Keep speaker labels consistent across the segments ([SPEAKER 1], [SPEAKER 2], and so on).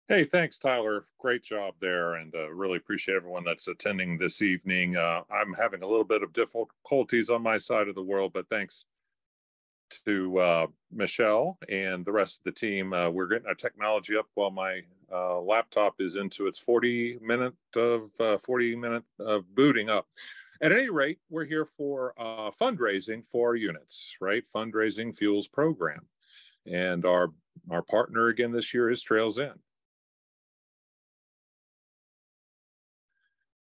[SPEAKER 1] Hey, thanks, Tyler. Great job there, and really appreciate everyone that's attending this evening. I'm having a little bit of difficulties on my side of the world, but thanks to Michelle and the rest of the team, we're getting our technology up while my laptop is into its 40 minute of booting up. At any rate, we're here for fundraising for our units, right? Fundraising fuels program, and our partner again this year is Trails In.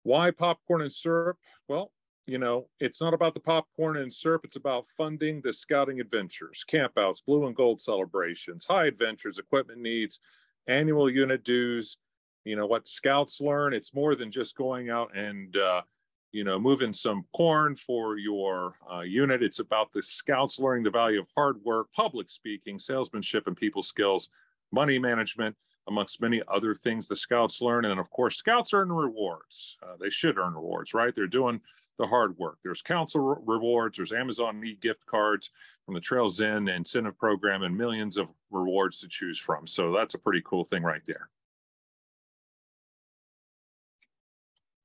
[SPEAKER 1] Why popcorn and syrup? Well, it's not about the popcorn and syrup. It's about funding the scouting adventures, campouts, blue and gold celebrations, high adventures, equipment needs, annual unit dues. What scouts learn, it's more than just going out and, moving some corn for your unit. It's about the scouts learning the value of hard work, public speaking, salesmanship, and people skills, money management, amongst many other things the scouts learn. And of course, scouts earn rewards. They should earn rewards, right? They're doing the hard work. There's council rewards, there's Amazon gift cards from the Trails In incentive program, and millions of rewards to choose from. So that's a pretty cool thing right there.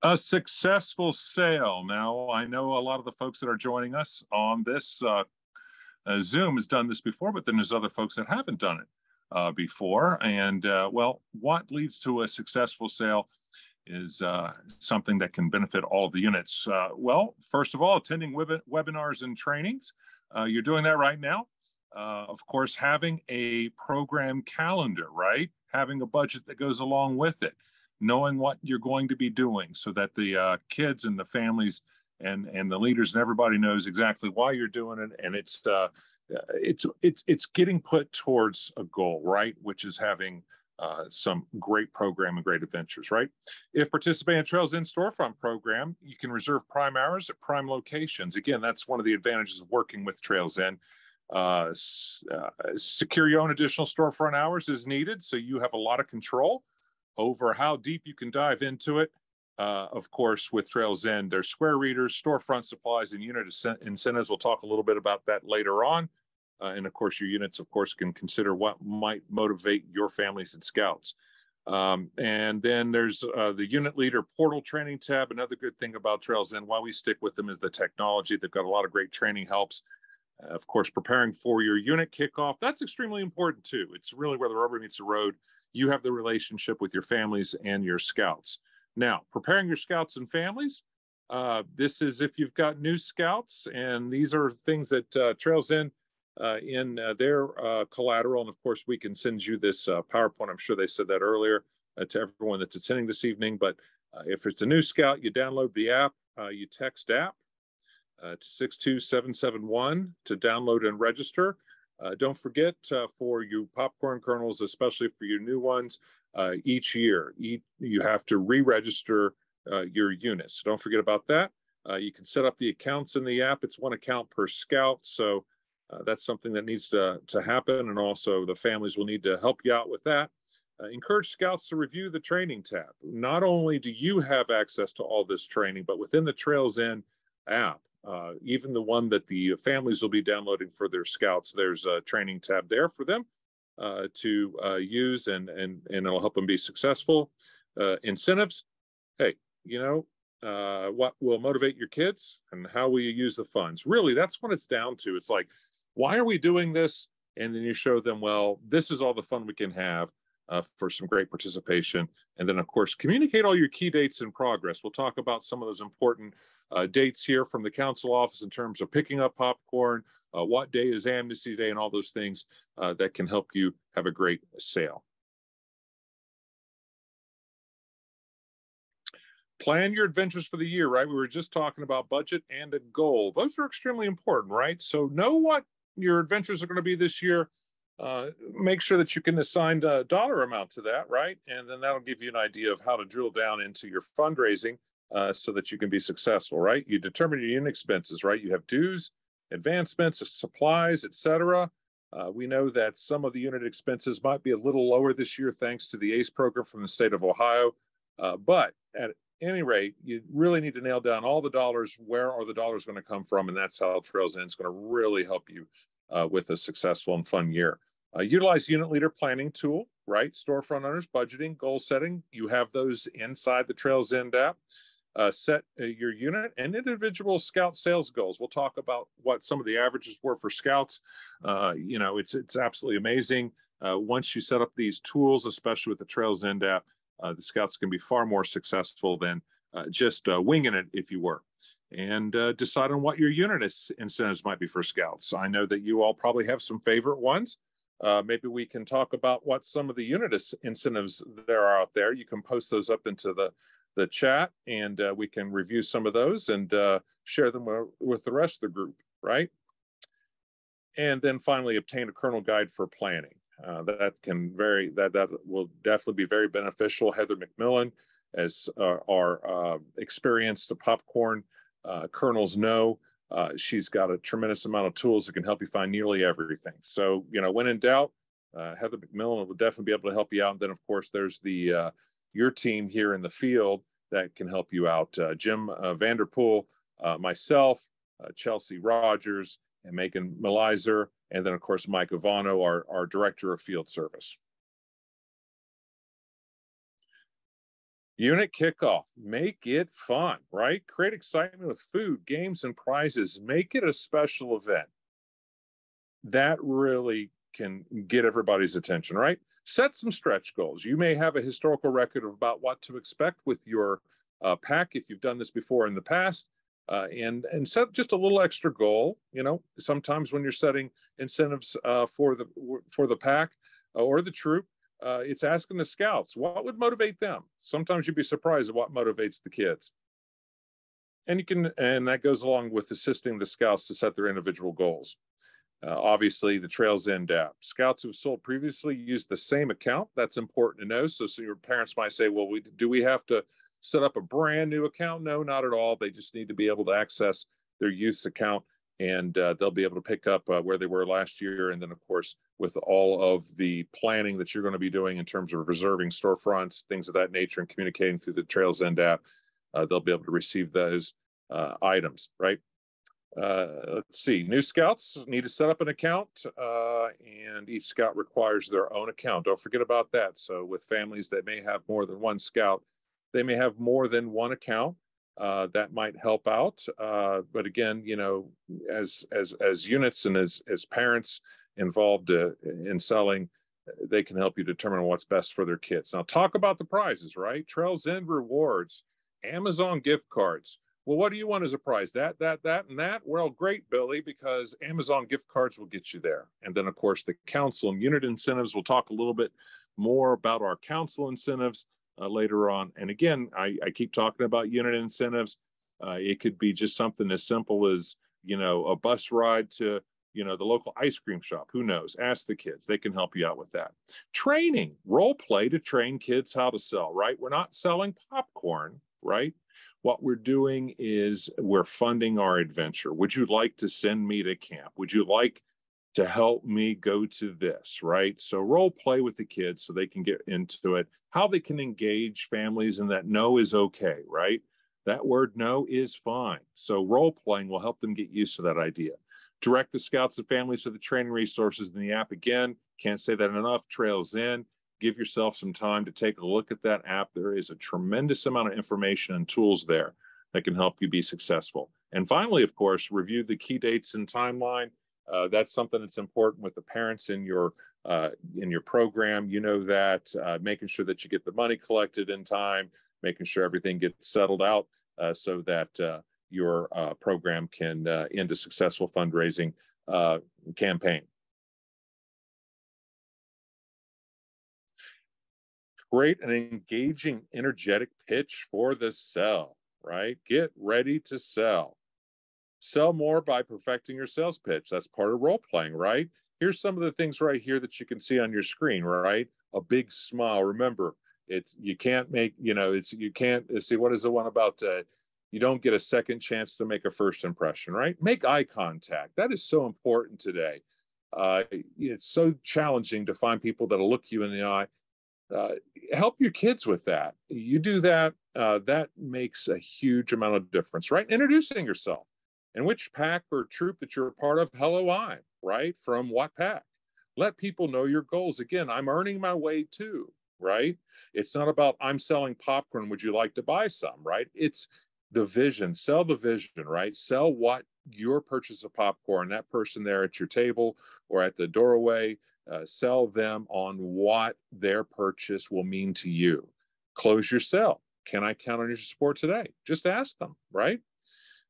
[SPEAKER 1] A successful sale. Now, I know a lot of the folks that are joining us on this Zoom has done this before, but then there's other folks that haven't done it before. And well, what leads to a successful sale is something that can benefit all of the units. Well, first of all, attending webinars and trainings. You're doing that right now. Of course, having a program calendar, right? Having a budget that goes along with it, knowing what you're going to be doing so that the kids and the families and the leaders and everybody knows exactly why you're doing it. And it's getting put towards a goal, right? Which is having some great program and great adventures, right? If participating in Trails In storefront program, you can reserve prime hours at prime locations. Again, that's one of the advantages of working with Trails In. Secure your own additional storefront hours is needed, so you have a lot of control over how deep you can dive into it. Of course, with Trails In, there's square readers, storefront supplies, and unit incentives. We'll talk a little bit about that later on. And of course, your units, of course, can consider what might motivate your families and scouts. And then there's the unit leader portal training tab. Another good thing about Trails In, why we stick with them, is the technology. They've got a lot of great training helps. Of course, preparing for your unit kickoff, that's extremely important too. It's really where the rubber meets the road. You have the relationship with your families and your scouts. Now, preparing your scouts and families, this is if you've got new scouts, and these are things that Trails In their collateral. And of course, we can send you this PowerPoint. I'm sure they said that earlier to everyone that's attending this evening. But if it's a new scout, you download the app, you text app to 62771 to download and register. Don't forget for you popcorn kernels, especially for your new ones, each year you have to re-register your units. So don't forget about that. You can set up the accounts in the app. It's one account per scout. So that's something that needs to happen. And also the families will need to help you out with that. Encourage scouts to review the training tab. Not only do you have access to all this training, but within the Trails In app, even the one that the families will be downloading for their scouts, there's a training tab there for them to use, and it'll help them be successful. Incentives. Hey, what will motivate your kids and how will you use the funds? Really, that's what it's down to. It's like, why are we doing this? And then you show them, well, this is all the fun we can have for some great participation. And then, of course, communicate all your key dates in progress. We'll talk about some of those important dates here from the council office in terms of picking up popcorn, what day is Amnesty Day, and all those things that can help you have a great sale. Plan your adventures for the year, right? We were just talking about budget and a goal. Those are extremely important, right? So know what your adventures are going to be this year. Make sure that you can assign a dollar amount to that, right? And then that'll give you an idea of how to drill down into your fundraising so that you can be successful, right? You determine your unit expenses, right? You have dues, advancements, supplies, etc. We know that some of the unit expenses might be a little lower this year thanks to the ACE program from the state of Ohio. But at any rate, you really need to nail down all the dollars. Where are the dollars going to come from? And that's how Trails In is going to really help you with a successful and fun year. Utilize unit leader planning tool. right? Storefront owners, budgeting, goal setting. You have those inside the Trails End app. Set your unit and individual scout sales goals. We'll talk about what some of the averages were for scouts. It's absolutely amazing. Once you set up these tools, especially with the Trails End app, the scouts can be far more successful than just winging it, if you were. And decide on what your unit incentives might be for scouts. I know that you all probably have some favorite ones. Maybe we can talk about what some of the unit incentives there are out there. You can post those up into the chat, and we can review some of those and share them with the rest of the group, right? And then finally, obtain a kernel guide for planning. That will definitely be very beneficial. Heather McMillan, as our experienced popcorn kernels know, she's got a tremendous amount of tools that can help you find nearly everything. So, when in doubt, Heather McMillan will definitely be able to help you out. And then, of course, there's your team here in the field that can help you out. Jim Vanderpool, myself, Chelsea Rogers, and Megan Melizer, and then, of course, Mike Ivano, our Director of Field Service. Unit kickoff, make it fun, right? Create excitement with food, games, and prizes. Make it a special event. That really can get everybody's attention, right? Set some stretch goals. You may have a historical record of about what to expect with your pack if you've done this before in the past, and set just a little extra goal. Sometimes when you're setting incentives for the pack or the troop, it's asking the scouts, what would motivate them? Sometimes you'd be surprised at what motivates the kids. And that goes along with assisting the scouts to set their individual goals. Obviously, the Trails End app. Scouts who've sold previously use the same account. That's important to know. So your parents might say, well, do we have to set up a brand new account? No, not at all. They just need to be able to access their youth account, and they'll be able to pick up where they were last year. And then, of course, with all of the planning that you're going to be doing in terms of reserving storefronts, things of that nature, and communicating through the Trails End app, they'll be able to receive those items, right? Let's see. New scouts need to set up an account, and each scout requires their own account. Don't forget about that. So with families that may have more than one scout, they may have more than one account. That might help out. But again, as units and as parents involved in selling, they can help you determine what's best for their kids. Now, talk about the prizes, right? Trails End rewards, Amazon gift cards. Well, what do you want as a prize? That, and that? Well, great, Billy, because Amazon gift cards will get you there. And then, of course, the council and unit incentives. We'll talk a little bit more about our council incentives later on. And again, I keep talking about unit incentives. It could be just something as simple as, a bus ride to, the local ice cream shop. Who knows? Ask the kids. They can help you out with that. Training, role play to train kids how to sell, right? We're not selling popcorn, right? What we're doing is we're funding our adventure. Would you like to send me to camp? Would you like to help me go to this, right? So role play with the kids so they can get into it, how they can engage families, and that no is okay, right? That word no is fine. So role playing will help them get used to that idea. Direct the scouts and families to the training resources in the app. Again, can't say that enough. Trails End. Give yourself some time to take a look at that app. There is a tremendous amount of information and tools there that can help you be successful. And finally, of course, review the key dates and timeline. That's something that's important with the parents in your program. That making sure that you get the money collected in time, making sure everything gets settled out so that your program can end a successful fundraising campaign. Create an engaging, energetic pitch for the sell, right? Get ready to sell. Sell more by perfecting your sales pitch. That's part of role playing, right? Here's some of the things right here that you can see on your screen, right? A big smile. Remember, you can't see, what is the one about you don't get a second chance to make a first impression, right? Make eye contact. That is so important today. It's so challenging to find people that'll look you in the eye. Help your kids with that. You do that, that makes a huge amount of difference, right? Introducing yourself and which pack or troop that you're a part of. Hello, I'm, right? From what pack? Let people know your goals. Again, I'm earning my way too, right? It's not about I'm selling popcorn. Would you like to buy some, right? It's the vision. Sell the vision, right? Sell what your purchase of popcorn, that person there at your table or at the doorway, sell them on what their purchase will mean to you. Close your sale. Can I count on your support today? Just ask them, right?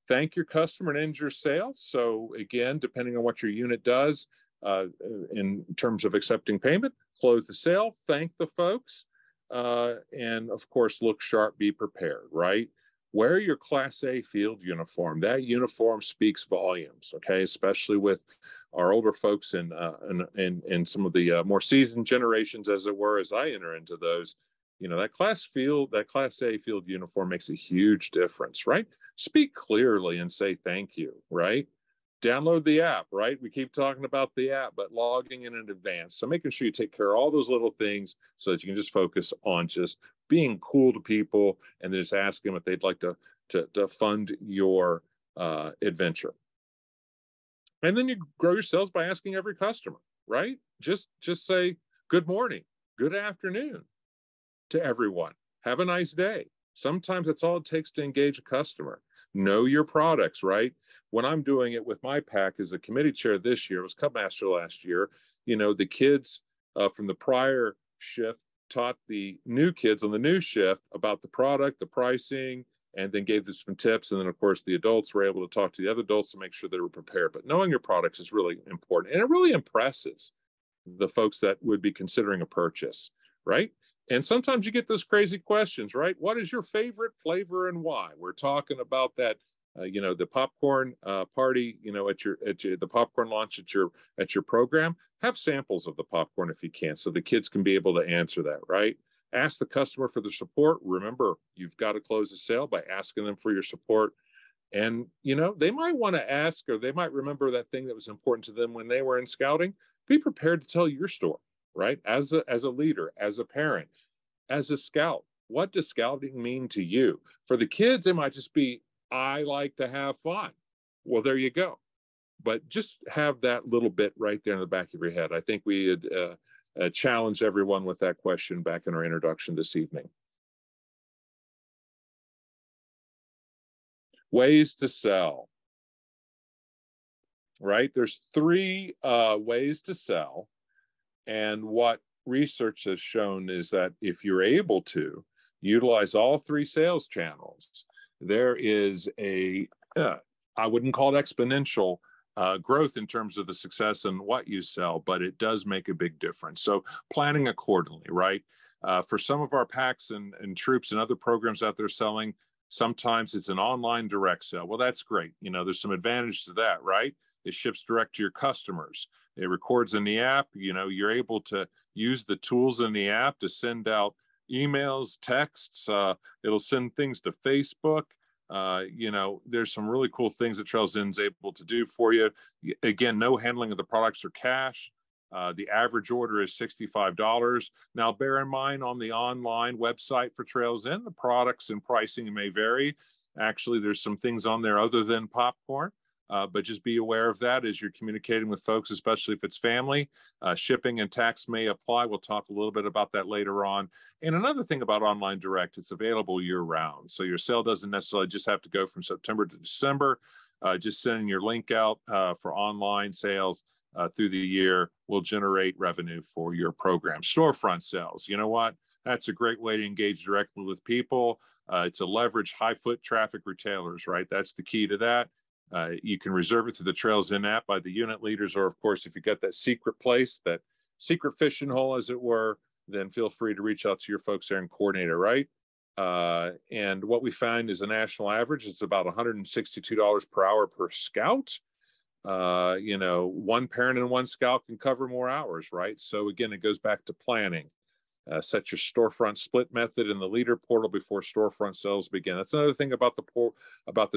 [SPEAKER 1] Thank your customer and end your sale. So again, depending on what your unit does in terms of accepting payment, close the sale, thank the folks, and of course, look sharp, be prepared, right? Wear your Class A field uniform. That uniform speaks volumes, okay? Especially with our older folks and some of the more seasoned generations, as it were, as I enter into those. You know, that Class A field uniform makes a huge difference, right? Speak clearly and say thank you, right? Download the app, right? We keep talking about the app, but logging in advance. So making sure you take care of all those little things so that you can just focus on just being cool to people and just ask them if they'd like to fund your adventure. And then you grow your sales by asking every customer, right? Just say good morning, good afternoon to everyone. Have a nice day. Sometimes that's all it takes to engage a customer. Know your products, right? When I'm doing it with my pack as a committee chair this year, I was Cubmaster last year, you know, the kids from the prior shift taught the new kids on the new shift about the product, the pricing, and then gave them some tips. And then, of course, the adults were able to talk to the other adults to make sure they were prepared. But knowing your products is really important. And it really impresses the folks that would be considering a purchase, right? And sometimes you get those crazy questions, right? What is your favorite flavor and why? We're talking about that, you know, the popcorn party, you know, at the popcorn launch at your program. Have samples of the popcorn if you can, so the kids can be able to answer that, right? Ask the customer for their support. Remember, you've got to close the sale by asking them for your support. And, you know, they might want to ask, or they might remember that thing that was important to them when they were in scouting. Be prepared to tell your story, right? As a leader, as a parent, as a scout. What does scouting mean to you? For the kids, it might just be, I like to have fun. Well, there you go. But just have that little bit right there in the back of your head. I think we had challenged everyone with that question back in our introduction this evening. Ways to sell, right? There's three ways to sell. And what research has shown is that if you're able to utilize all three sales channels, there is I wouldn't call it exponential growth in terms of the success and what you sell, but it does make a big difference. So planning accordingly, right? For some of our packs and troops and other programs out there selling, sometimes it's an online direct sale. Well, that's great. You know, there's some advantage to that, right? It ships direct to your customers. It records in the app. You know, you're able to use the tools in the app to send out emails, texts. It'll send things to Facebook. You know, there's some really cool things that TrailsIn's able to do for you. Again, no handling of the products or cash. The average order is $65. Now, bear in mind on the online website for TrailsIn, the products and pricing may vary. Actually, there's some things on there other than popcorn. But just be aware of that as you're communicating with folks, especially if it's family. Shipping and tax may apply. We'll talk a little bit about that later on. And another thing about online direct, it's available year round. So your sale doesn't necessarily just have to go from September to December. Just sending your link out for online sales through the year will generate revenue for your program. Storefront sales, you know what? That's a great way to engage directly with people. It's a leverage high foot traffic retailers, right? That's the key to that. You can reserve it through the TrailsIn app by the unit leaders, or of course, if you got that secret place, that secret fishing hole, as it were, then feel free to reach out to your folks there and coordinate it, right? And what we find is a national average, it's about $162 per hour per scout. You know, one parent and one scout can cover more hours, right? So again, it goes back to planning. Set your storefront split method in the leader portal before storefront sales begin. That's another thing about the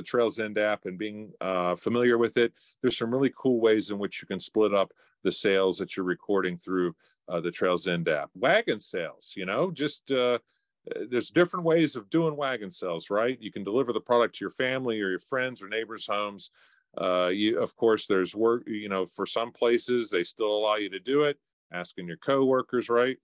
[SPEAKER 1] TrailsIn app and being familiar with it. There's some really cool ways in which you can split up the sales that you're recording through the TrailsIn app. Wagon sales, you know, just there's different ways of doing wagon sales, right? You can deliver the product to your family or your friends or neighbors' homes. Of course, there's work, for some places, they still allow you to do it, asking your coworkers, right?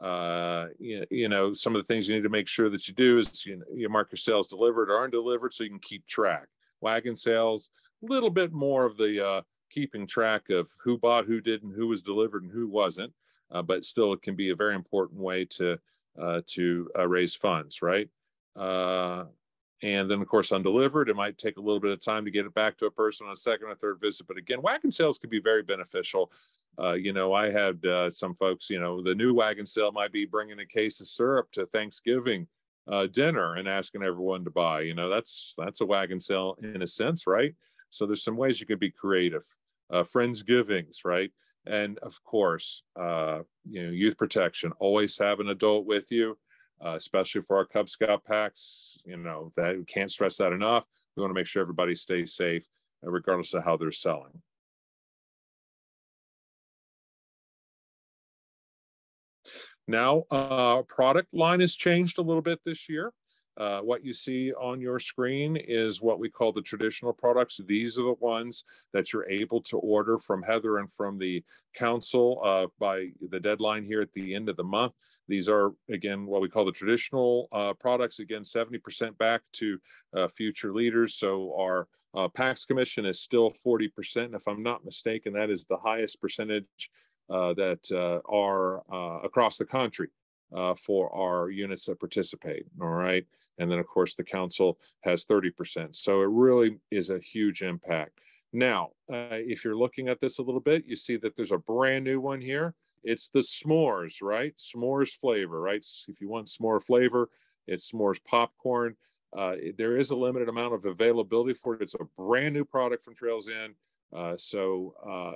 [SPEAKER 1] Some of the things you need to make sure that you do is, you mark your sales delivered or undelivered so you can keep track. Wagon sales, a little bit more of the keeping track of who bought, who didn't, who was delivered, and who wasn't. But still, it can be a very important way to raise funds, right? And then, of course, undelivered, it might take a little bit of time to get it back to a person on a second or third visit. But again, wagon sales can be very beneficial. I had some folks, the new wagon sale might be bringing a case of syrup to Thanksgiving dinner and asking everyone to buy. That's a wagon sale in a sense, right? So there's some ways you can be creative. Friendsgivings, right? And of course, youth protection. Always have an adult with you. Especially for our Cub Scout packs, that we can't stress that enough. We want to make sure everybody stays safe, regardless of how they're selling. Now, product line has changed a little bit this year. What you see on your screen is what we call the traditional products. These are the ones that you're able to order from Heather and from the council by the deadline here at the end of the month. These are, again, what we call the traditional products. Again, 70% back to future leaders. So our PAX commission is still 40%. If I'm not mistaken, that is the highest percentage that are across the country for our units that participate. All right. And then, of course, the council has 30%. So it really is a huge impact. Now, if you're looking at this a little bit, you see that there's a brand new one here. It's the s'mores, right? S'mores flavor, right? If you want s'more flavor, it's s'mores popcorn. There is a limited amount of availability for it. It's a brand new product from Trails End.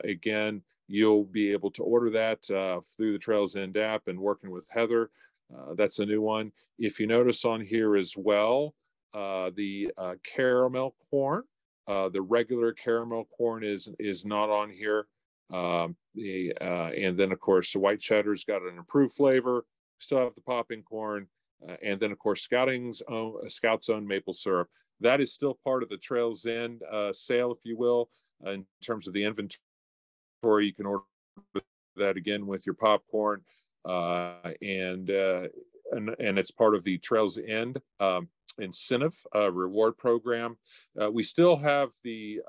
[SPEAKER 1] Again, you'll be able to order that through the Trails End app and working with Heather. That's a new one. If you notice on here as well, the caramel corn, the regular caramel corn is not on here. And then, of course, the white cheddar's got an improved flavor. Still have the popping corn. And then, of course, Scout's own maple syrup. That is still part of the Trails End sale, if you will, in terms of the inventory. You can order that again with your popcorn, and it's part of the Trails End incentive reward program. We still have the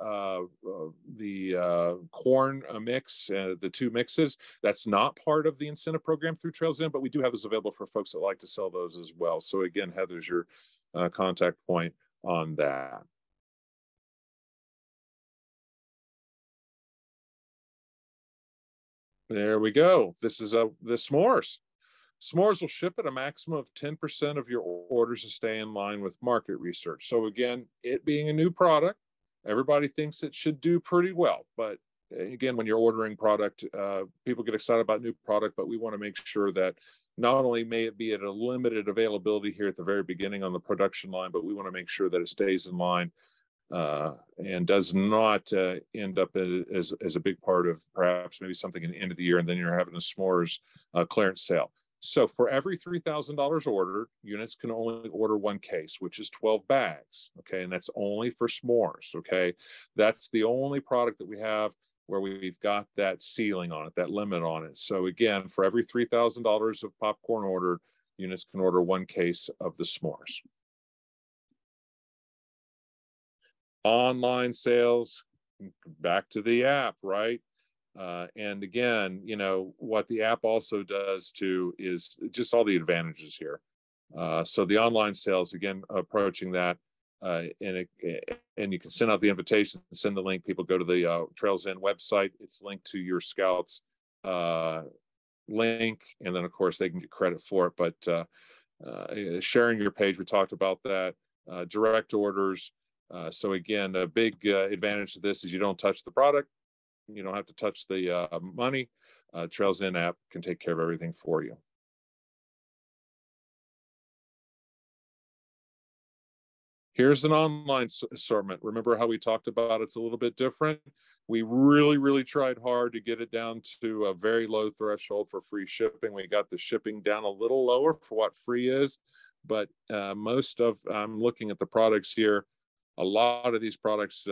[SPEAKER 1] corn mix, the two mixes. That's not part of the incentive program through Trails End, but we do have those available for folks that like to sell those as well. So again, Heather's your contact point on that. There we go. This is the s'mores. S'mores will ship at a maximum of 10% of your orders to stay in line with market research. So again, it being a new product, everybody thinks it should do pretty well. But again, when you're ordering product, people get excited about new product, but we want to make sure that not only may it be at a limited availability here at the very beginning on the production line, but we want to make sure that it stays in line and does not end up as a big part of perhaps maybe something at the end of the year, and then you're having a s'mores clearance sale. So for every $3,000 ordered, units can only order one case, which is 12 bags. Okay, and that's only for s'mores. Okay, that's the only product that we have where we've got that ceiling on it, that limit on it. So again, for every $3,000 of popcorn ordered, units can order one case of the s'mores. Online sales, back to the app, right? And again, what the app also does too is just all the advantages here. So the online sales, again, approaching that, and you can send out the invitation, send the link. People go to the Trails End website. It's linked to your Scouts link, and then of course they can get credit for it. But sharing your page, we talked about that. Direct orders. So again, a big advantage to this is you don't touch the product. You don't have to touch the money. Trails End app can take care of everything for you. Here's an online assortment. Remember how we talked about it's a little bit different? We really, really tried hard to get it down to a very low threshold for free shipping. We got the shipping down a little lower for what free is, but I'm looking at the products here. A lot of these products,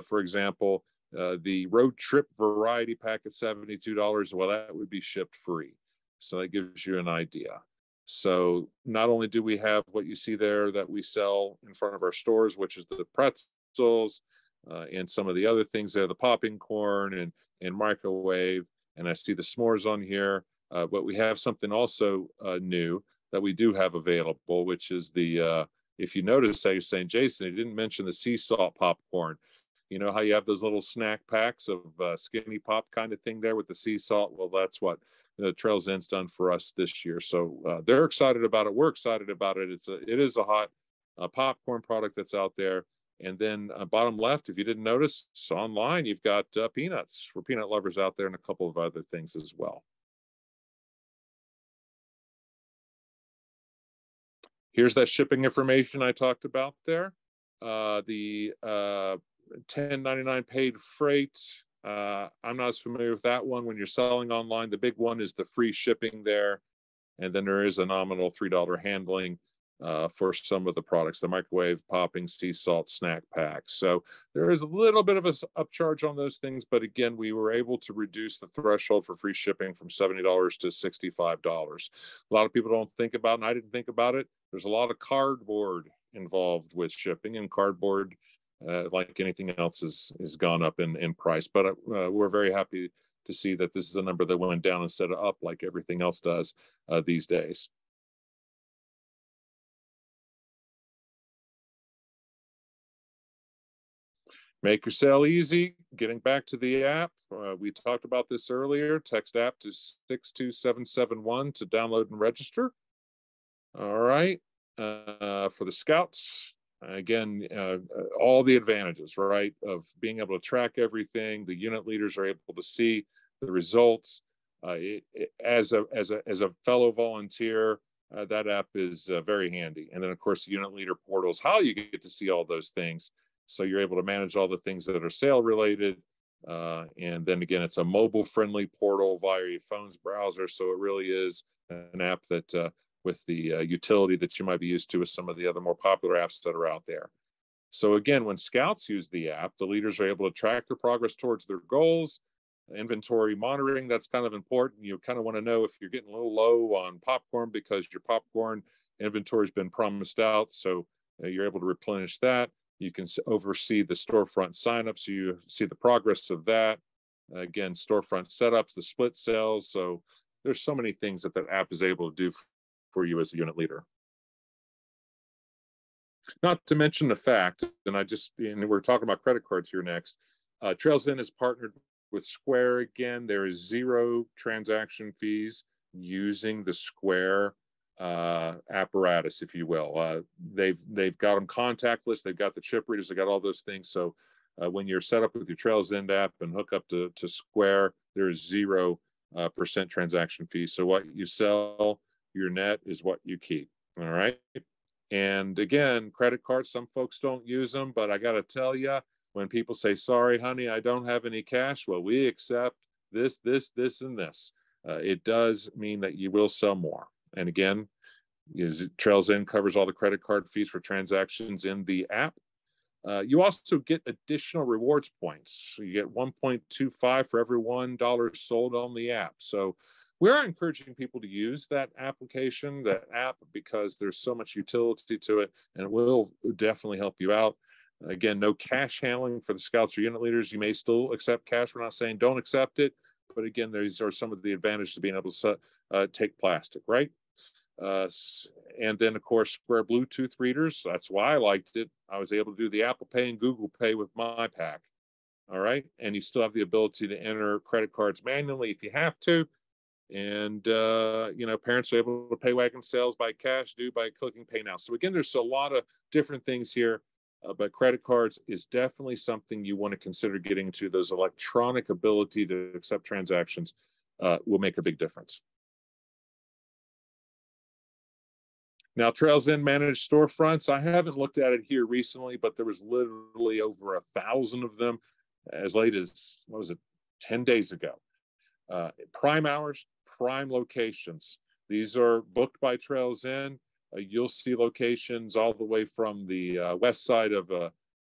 [SPEAKER 1] for example, the road trip variety pack at $72, well, that would be shipped free. So that gives you an idea. So not only do we have what you see there that we sell in front of our stores, which is the pretzels and some of the other things there, the popping corn and microwave, and I see the s'mores on here, but we have something also new that we do have available, which is the, if you notice, I was saying, Jason, you didn't mention the sea salt popcorn. You know how you have those little snack packs of skinny pop kind of thing there with the sea salt? Well, that's what Trails End's done for us this year. So they're excited about it. We're excited about it. It is a hot popcorn product that's out there. And then bottom left, if you didn't notice, online, you've got peanuts for peanut lovers out there and a couple of other things as well. Here's that shipping information I talked about there. The $10.99 paid freight. I'm not as familiar with that one. When you're selling online, the big one is the free shipping there. And then there is a nominal $3 handling for some of the products, the microwave, popping, sea salt, snack packs. So there is a little bit of an upcharge on those things. But again, we were able to reduce the threshold for free shipping from $70 to $65. A lot of people don't think about it, and I didn't think about it. There's a lot of cardboard involved with shipping, and cardboard, like anything else, is gone up in price. But we're very happy to see that this is a number that went down instead of up like everything else does these days. Make your sale easy. Getting back to the app, we talked about this earlier. Text app to 62771 to download and register. All right. For the scouts, again, all the advantages, right, of being able to track everything. The unit leaders are able to see the results. As a fellow volunteer, that app is very handy. And then, of course, the unit leader portal is how you get to see all those things. So you're able to manage all the things that are sale related. And then again, it's a mobile friendly portal via your phone's browser. So it really is an app that with the utility that you might be used to with some of the other more popular apps that are out there. So again, when scouts use the app, the leaders are able to track their progress towards their goals. Inventory monitoring, that's kind of important. You kind of want to know if you're getting a little low on popcorn because your popcorn inventory has been promised out. So you're able to replenish that. You can oversee the storefront signups. So you see the progress of that. Again, storefront setups, the split sales. So there's so many things that app is able to do for you as a unit leader. Not to mention the fact, and we're talking about credit cards here next. Trails End is partnered with Square again. There is 0 transaction fees using the Square apparatus, if you will. They've got them contactless. They've got the chip readers. They got all those things. So when you're set up with your Trails End app and hook up to Square, there is 0% transaction fee. So what you sell, your net is what you keep. All right. And again, credit cards, some folks don't use them, but I got to tell you, when people say, sorry, honey, I don't have any cash, well, we accept this, and this. It does mean that you will sell more. And again, Trails End covers all the credit card fees for transactions in the app. You also get additional rewards points. So you get 1.25 for every $1 sold on the app. So we're encouraging people to use that application, that app, because there's so much utility to it, and it will definitely help you out. Again, no cash handling for the scouts or unit leaders. You may still accept cash. We're not saying don't accept it, but again, these are some of the advantages of being able to take plastic, right? And then, of course, Square Bluetooth readers. That's why I liked it. I was able to do the Apple Pay and Google Pay with my pack. All right. And you still have the ability to enter credit cards manually if you have to. And, parents are able to pay wagon sales by cash due by clicking Pay Now. So, again, there's a lot of different things here. But credit cards is definitely something you want to consider getting to. Those electronic ability to accept transactions will make a big difference. Now, Trails End managed storefronts. I haven't looked at it here recently, but there was literally over 1,000 of them as late as, 10 days ago. Prime hours, prime locations. These are booked by Trails End. You'll see locations all the way from the west side of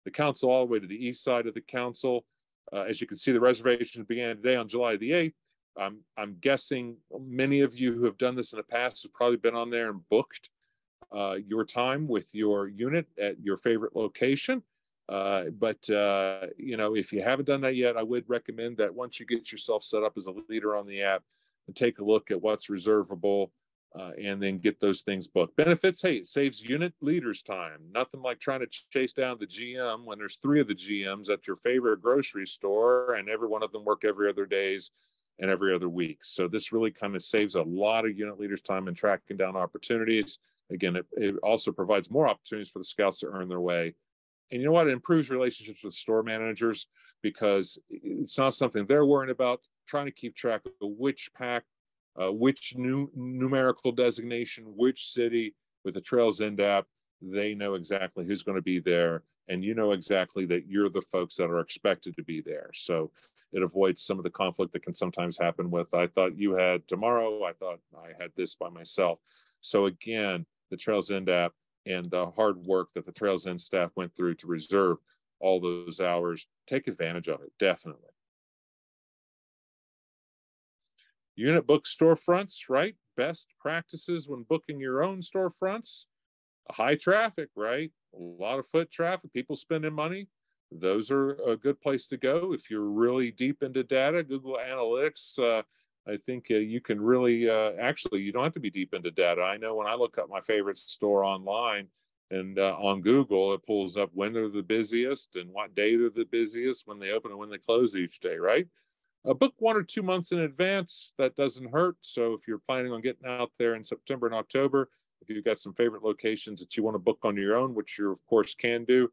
[SPEAKER 1] the council all the way to the east side of the council. As you can see, the reservations began today on July the 8th. I'm guessing many of you who have done this in the past have probably been on there and booked your time with your unit at your favorite location. But if you haven't done that yet, I would recommend that once you get yourself set up as a leader on the app, and take a look at what's reservable, and then get those things booked. Benefits, hey, it saves unit leaders time. Nothing like trying to chase down the GM when there's 3 of the GMs at your favorite grocery store, and every one of them work every other days and every other week. So this really kind of saves a lot of unit leaders time in tracking down opportunities. Again, it also provides more opportunities for the scouts to earn their way. And you know what? It improves relationships with store managers, because it's not something they're worrying about, trying to keep track of which pack, which numerical designation, which city. With the Trails End app, they know exactly who's going to be there, and you know exactly that you're the folks that are expected to be there. So it avoids some of the conflict that can sometimes happen with, I thought you had tomorrow, I thought I had this by myself. So again, the Trails End app and the hard work that the Trails End staff went through to reserve all those hours, take advantage of it, definitely. Unit book storefronts, right? Best practices when booking your own storefronts. High traffic, right? A lot of foot traffic, people spending money. Those are a good place to go. If you're really deep into data, Google Analytics, I think you can really, actually, you don't have to be deep into data. I know when I look up my favorite store online and on Google, it pulls up when they're the busiest and what day they're the busiest, when they open and when they close each day, right? Book 1 or 2 months in advance. That doesn't hurt. So if you're planning on getting out there in September and October, if you've got some favorite locations that you want to book on your own, which you of course can do,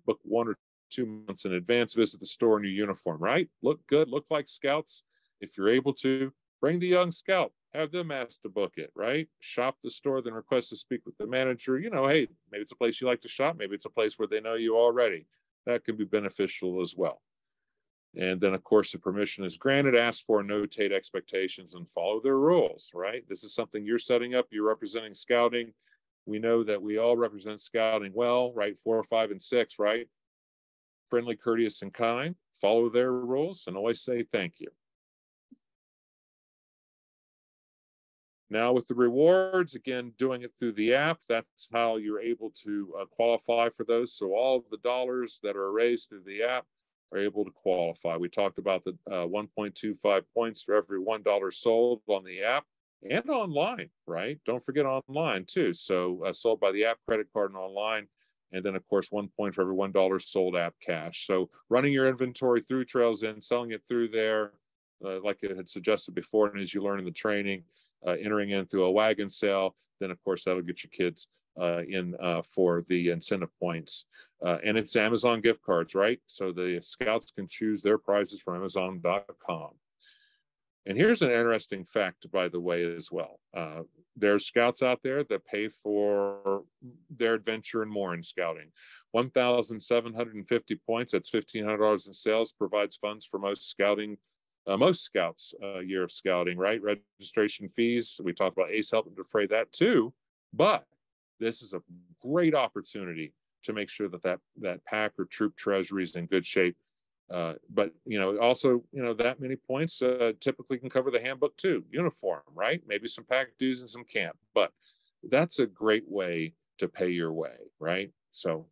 [SPEAKER 1] book 1 or 2 months in advance, visit the store in your uniform, right? Look good, look like scouts. If you're able to, bring the young scout, have them asked to book it, right? Shop the store, then request to speak with the manager. You know, hey, maybe it's a place you like to shop. Maybe it's a place where they know you already. That can be beneficial as well. And then, of course, if permission is granted, ask for, notate expectations, and follow their rules, right? This is something you're setting up. You're representing scouting. We know that we all represent scouting well, right? 4, 5, and 6, right? Friendly, courteous, and kind. Follow their rules and always say thank you. Now with the rewards, again, doing it through the app, that's how you're able to qualify for those. So all of the dollars that are raised through the app are able to qualify. We talked about the 1.25 points for every $1 sold on the app and online, right? Don't forget online too. So sold by the app, credit card, and online. And then, of course, 1 point for every $1 sold app cash. So running your inventory through Trails End, selling it through there, like it had suggested before, and as you learn in the training, entering in through a wagon sale, then, of course, that'll get your kids in for the incentive points. And it's Amazon gift cards, right? So the scouts can choose their prizes from Amazon.com. And here's an interesting fact, by the way, as well. There's scouts out there that pay for their adventure and more in scouting. 1,750 points, that's $1,500 in sales, provides funds for most scouts year of scouting, right? Registration fees, we talked about ACE helping defray that too. But this is a great opportunity to make sure that that pack or troop treasury is in good shape. But, also, that many points typically can cover the handbook too, uniform, right? Maybe some pack dues and some camp, but that's a great way to pay your way, right? So,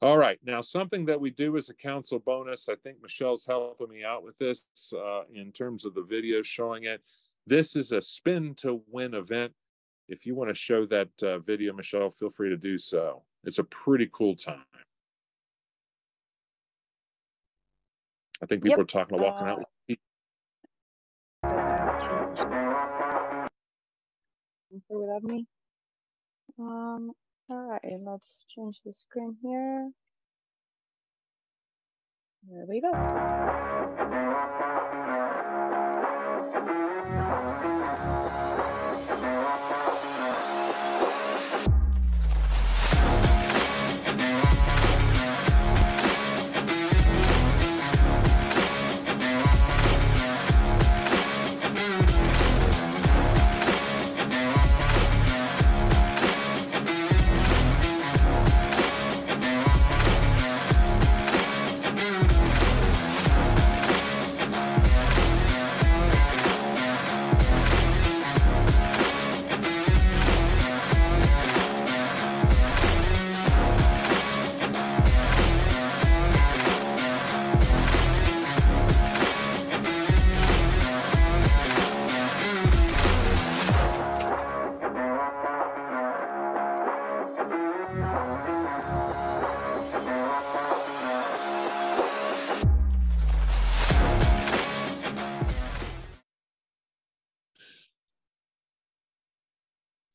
[SPEAKER 1] all right, now something that we do as a council bonus, I think Michelle's helping me out with this in terms of the video showing it. This is a spin to win event. If you want to show that video, Michelle, feel free to do so. It's a pretty cool time. I think people are talking about walking out with
[SPEAKER 2] without me. All right, let's change the screen here. There we go.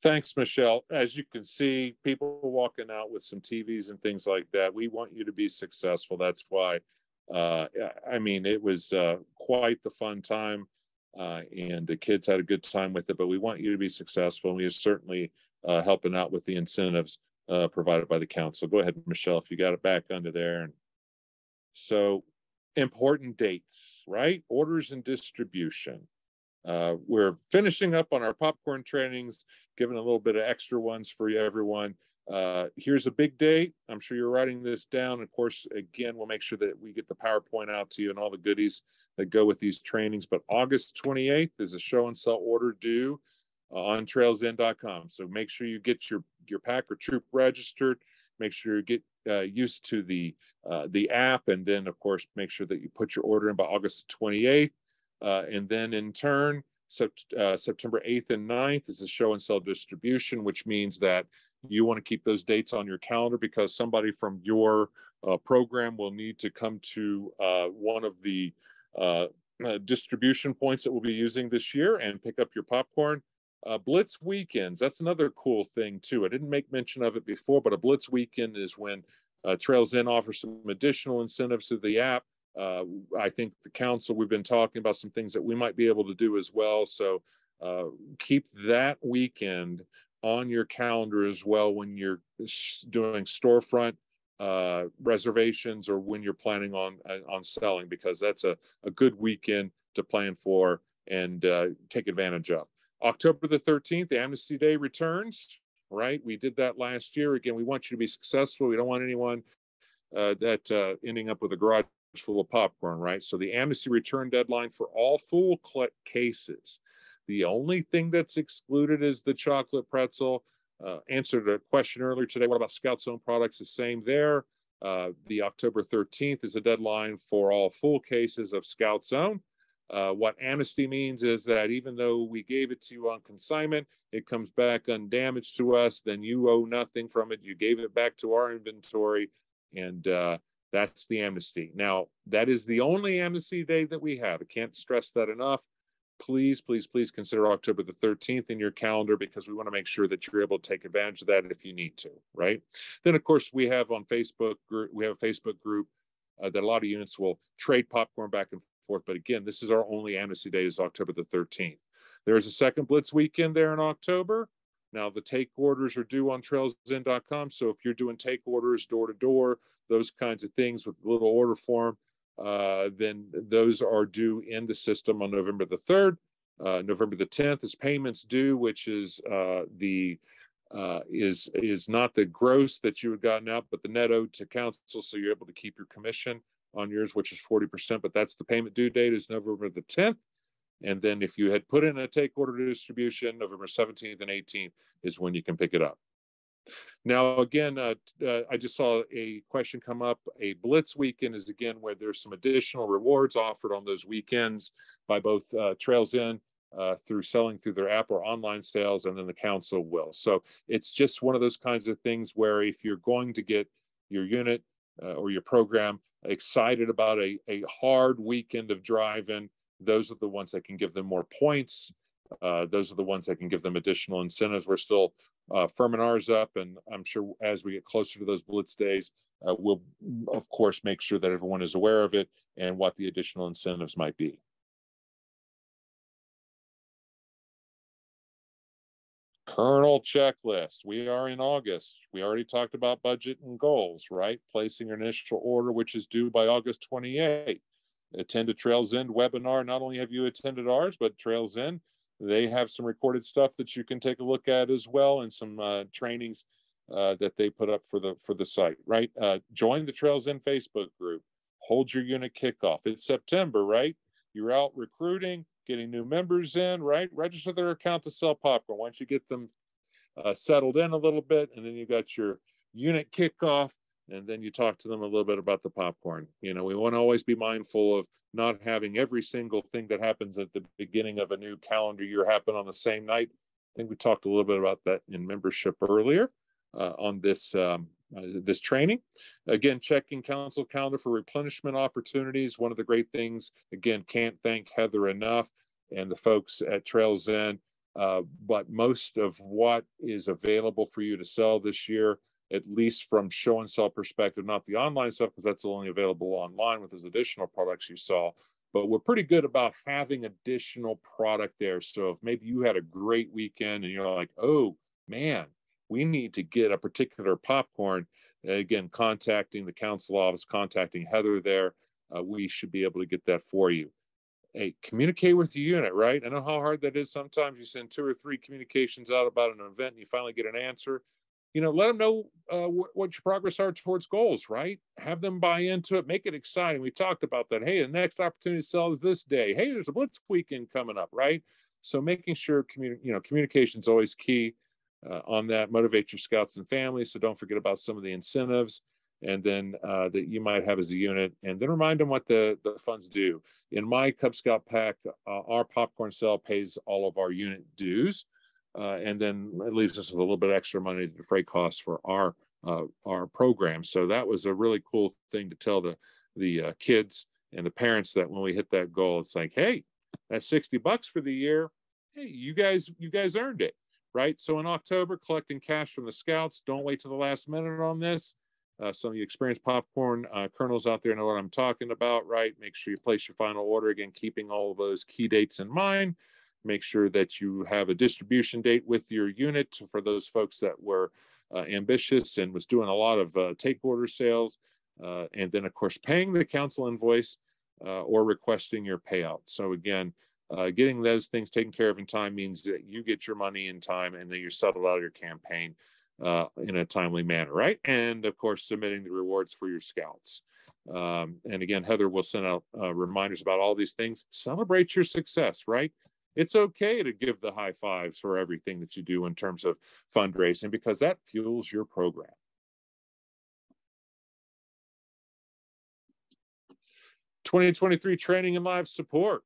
[SPEAKER 1] Thanks, Michelle. As you can see, people walking out with some TVs and things like that. We want you to be successful. That's why, I mean, it was quite the fun time, and the kids had a good time with it. But we want you to be successful. And we are certainly helping out with the incentives provided by the council. Go ahead, Michelle, if you got it back under there. And so, important dates, right? Orders and distribution. We're finishing up on our popcorn trainings, giving a little bit of extra ones for everyone. Here's a big date. I'm sure you're writing this down. Of course, again, we'll make sure that we get the PowerPoint out to you and all the goodies that go with these trainings. But August 28th is a show and sell order due on trailsend.com. So make sure you get your pack or troop registered. Make sure you get used to the app, and then of course make sure that you put your order in by August 28th. And then in turn, September 8th and 9th is a show and sell distribution, which means that you want to keep those dates on your calendar because somebody from your program will need to come to one of the distribution points that we'll be using this year and pick up your popcorn. Blitz weekends, that's another cool thing too. I didn't make mention of it before, but a Blitz weekend is when Trails In offers some additional incentives to the app. I think the council, we've been talking about some things that we might be able to do as well. So keep that weekend on your calendar as well when you're doing storefront reservations or when you're planning on selling, because that's a good weekend to plan for and take advantage of. October the 13th, the Amnesty Day returns, right? We did that last year. Again, we want you to be successful. We don't want anyone that ending up with a garage full of popcorn, right? So the amnesty return deadline for all full cases. The only thing that's excluded is the chocolate pretzel. Answered a question earlier today. What about Scout Zone products? The same there. The October 13th is a deadline for all full cases of Scout Zone. What amnesty means is that even though we gave it to you on consignment, it comes back undamaged to us, then you owe nothing from it. You gave it back to our inventory, and that's the amnesty. Now, that is the only amnesty day that we have. I can't stress that enough. Please, please, please consider October the 13th in your calendar, because we want to make sure that you're able to take advantage of that if you need to, right? Then, of course, we have on Facebook, we have a Facebook group that a lot of units will trade popcorn back and forth. But again, this is our only amnesty day, is October the 13th. There's a second Blitz weekend there in October. Now, the take orders are due on trailsend.com. So if you're doing take orders door to door, those kinds of things with a little order form, then those are due in the system on November the 3rd. November the 10th is payments due, which is is not the gross that you had gotten out, but the net owed to council. So you're able to keep your commission on yours, which is 40%. But that's the payment due date, is November the 10th. And then if you had put in a take order distribution, November 17th and 18th is when you can pick it up. Now, again, I just saw a question come up. A Blitz weekend is, again, where there's some additional rewards offered on those weekends by both Trails In through selling through their app or online sales, and then the council will. So it's just one of those kinds of things where if you're going to get your unit or your program excited about a hard weekend of driving, those are the ones that can give them more points. Those are the ones that can give them additional incentives. We're still firming ours up, and I'm sure as we get closer to those Blitz days, we'll, of course, make sure that everyone is aware of it and what the additional incentives might be. Kernel checklist. We are in August. We already talked about budget and goals, right? Placing your initial order, which is due by August 28th. Attend a Trails In webinar. Not only have you attended ours, but Trails In, they have some recorded stuff that you can take a look at as well, and some trainings that they put up for the site, right? Join the Trails In Facebook group. Hold your unit kickoff. It's September, right? You're out recruiting, getting new members in, right? Register their account to sell popcorn. Once you get them settled in a little bit, and then you got your unit kickoff, and then you talk to them a little bit about the popcorn. You know, we want to always be mindful of not having every single thing that happens at the beginning of a new calendar year happen on the same night. I think we talked a little bit about that in membership earlier on this this training. Again, checking council calendar for replenishment opportunities. One of the great things, again, can't thank Heather enough and the folks at Trails In but most of what is available for you to sell this year, at least from show and sell perspective, not the online stuff, because that's only available online with those additional products you saw, but we're pretty good about having additional product there. So if maybe you had a great weekend and you're like, oh man, we need to get a particular popcorn, again, contacting the council office, contacting Heather there, we should be able to get that for you. Hey, communicate with the unit, right? I know how hard that is. Sometimes you send 2 or 3 communications out about an event and you finally get an answer. Let them know what your progress are towards goals, right? Have them buy into it, make it exciting. We talked about that. Hey, the next opportunity to sell is this day. Hey, there's a Blitz weekend coming up, right? So making sure communication is always key on that. Motivate your scouts and families. So don't forget about some of the incentives and then that you might have as a unit, and then remind them what the funds do. In my Cub Scout pack, our popcorn sale pays all of our unit dues. And then it leaves us with a little bit extra money to defray costs for our program. So that was a really cool thing to tell the kids and the parents that when we hit that goal, it's like, hey, that's $60 for the year. Hey, you guys earned it, right? So in October, collecting cash from the scouts. Don't wait till the last minute on this. Some of you experienced popcorn kernels out there know what I'm talking about, right? Make sure you place your final order, again, keeping all of those key dates in mind. Make sure that you have a distribution date with your unit for those folks that were ambitious and was doing a lot of take order sales. And then, of course, paying the council invoice or requesting your payout. So again, getting those things taken care of in time means that you get your money in time and then you're settled out of your campaign in a timely manner, right? And of course, submitting the rewards for your scouts. And again, Heather will send out reminders about all these things. Celebrate your success, right? It's okay to give the high fives for everything that you do in terms of fundraising because that fuels your program. (2023) training and live support.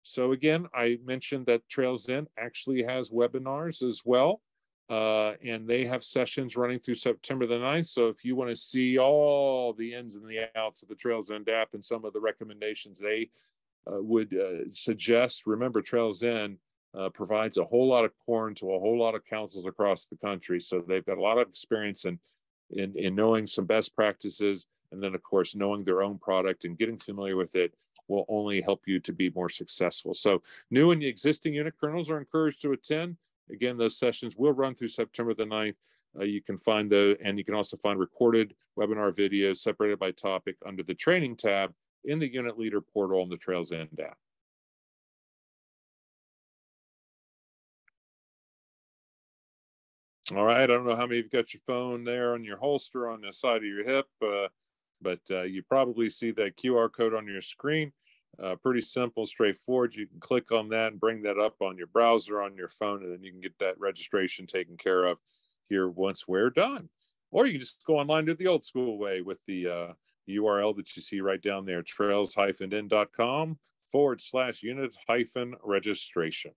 [SPEAKER 1] So again, I mentioned that Trails In actually has webinars as well, and they have sessions running through September the 9th. So if you want to see all the ins and the outs of the Trails In app and some of the recommendations they would suggest, remember Trails In provides a whole lot of corn to a whole lot of councils across the country. So they've got a lot of experience in knowing some best practices, and then of course knowing their own product and getting familiar with it will only help you to be more successful. So new and existing unit colonels are encouraged to attend. Again, those sessions will run through September the 9th. You can find and you can also find recorded webinar videos separated by topic under the training tab in the unit leader portal on the Trails In app. All right, I don't know how many of you got your phone there on your holster on the side of your hip, but you probably see that QR code on your screen. Pretty simple, straightforward. You can click on that and bring that up on your browser on your phone, and then you can get that registration taken care of here once we're done. Or you can just go online do it the old school way with the URL that you see right down there, trails-in.com/unit-registration.